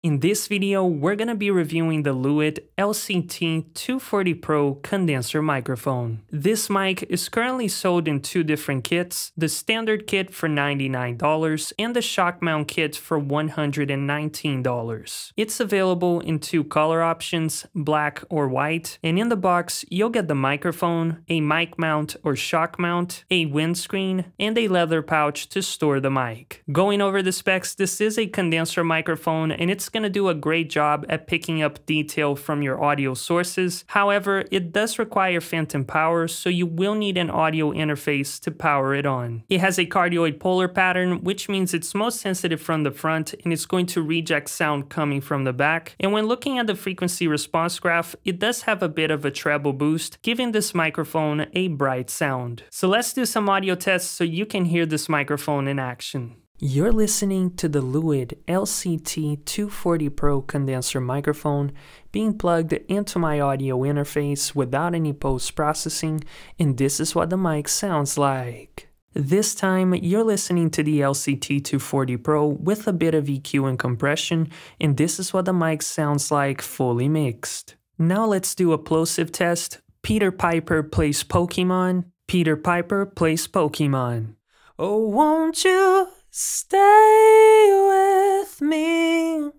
In this video, we're going to be reviewing the Lewitt LCT 240 Pro condenser microphone. This mic is currently sold in two different kits, the standard kit for $99 and the shock mount kit for $119. It's available in two color options, black or white, and in the box you'll get the microphone, a mic mount or shock mount, a windscreen, and a leather pouch to store the mic. Going over the specs, this is a condenser microphone and it's going to do a great job at picking up detail from your audio sources. However, it does require phantom power, so you will need an audio interface to power it on. It has a cardioid polar pattern, which means it's most sensitive from the front and it's going to reject sound coming from the back. And when looking at the frequency response graph, it does have a bit of a treble boost, giving this microphone a bright sound. So let's do some audio tests so you can hear this microphone in action. You're listening to the Lewitt LCT 240 Pro condenser microphone being plugged into my audio interface without any post-processing, and this is what the mic sounds like. This time, you're listening to the LCT 240 Pro with a bit of EQ and compression, and this is what the mic sounds like fully mixed. Now let's do a plosive test. Peter Piper plays Pokemon. Peter Piper plays Pokemon. Oh, won't you stay with me,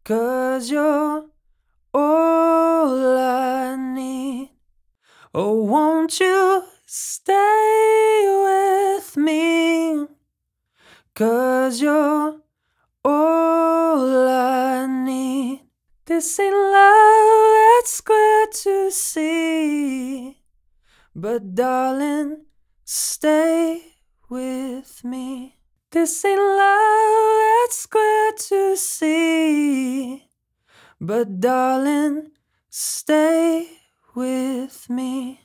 'cause you're all I need. Oh, won't you stay with me, 'cause you're all I need. This ain't love, it's clear to see, but darling, stay with me. This ain't love, it's clear to see, but darling, stay with me.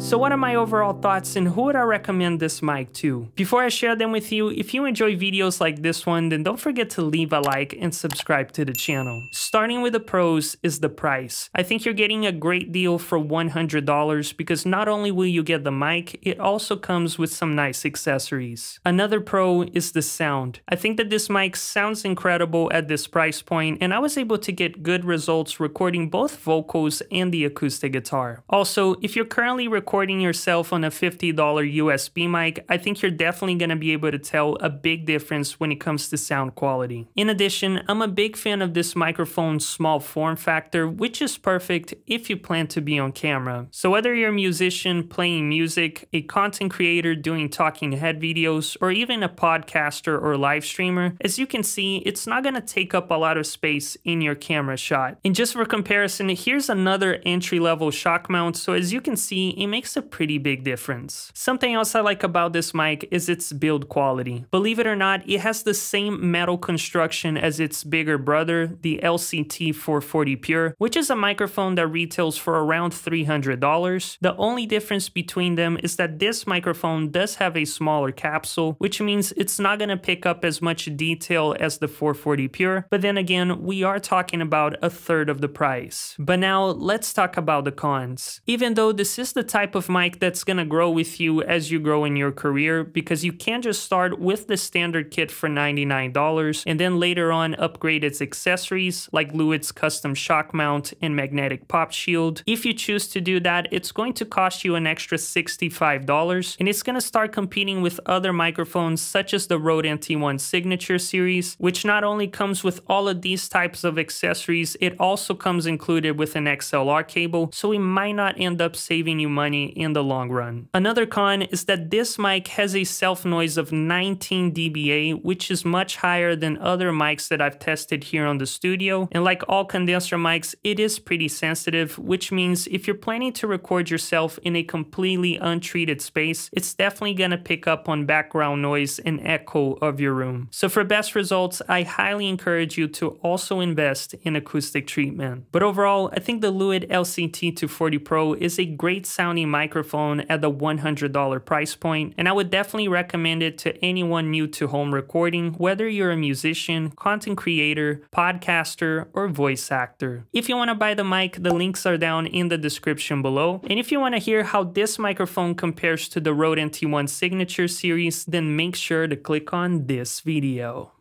So what are my overall thoughts and who would I recommend this mic to? Before I share them with you, if you enjoy videos like this one, then don't forget to leave a like and subscribe to the channel. Starting with the pros is the price. I think you're getting a great deal for $100 because not only will you get the mic, it also comes with some nice accessories. Another pro is the sound. I think that this mic sounds incredible at this price point, and I was able to get good results recording both vocals and the acoustic guitar. Also, if you're currently recording yourself on a $50 USB mic, I think you're definitely going to be able to tell a big difference when it comes to sound quality. In addition, I'm a big fan of this microphone's small form factor, which is perfect if you plan to be on camera. So whether you're a musician playing music, a content creator doing talking head videos, or even a podcaster or live streamer, as you can see, it's not going to take up a lot of space in your camera shot. And just for comparison, here's another entry-level shock mount, so as you can see, it makes a pretty big difference. Something else I like about this mic is its build quality. Believe it or not, it has the same metal construction as its bigger brother, the LCT 440 Pure, which is a microphone that retails for around $300. The only difference between them is that this microphone does have a smaller capsule, which means it's not going to pick up as much detail as the 440 Pure, but then again, we are talking about a third of the price. But now, let's talk about the cons. Even though this is the type of mic that's gonna grow with you as you grow in your career, because you can't just start with the standard kit for $99 and then later on upgrade its accessories like Lewitt's custom shock mount and magnetic pop shield. If you choose to do that, it's going to cost you an extra $65 and it's gonna start competing with other microphones such as the Rode NT1 Signature series, which not only comes with all of these types of accessories, it also comes included with an XLR cable, so it might not end up saving you money in the long run. Another con is that this mic has a self noise of 19 dBA, which is much higher than other mics that I've tested here on the studio. And like all condenser mics, it is pretty sensitive, which means if you're planning to record yourself in a completely untreated space, it's definitely gonna pick up on background noise and echo of your room. So for best results, I highly encourage you to also invest in acoustic treatment. But overall, I think the Lewitt LCT 240 Pro is a great sounding mic microphone at the $100 price point, and I would definitely recommend it to anyone new to home recording, whether you're a musician, content creator, podcaster, or voice actor. If you want to buy the mic, the links are down in the description below, and if you want to hear how this microphone compares to the Rode NT1 Signature series, then make sure to click on this video.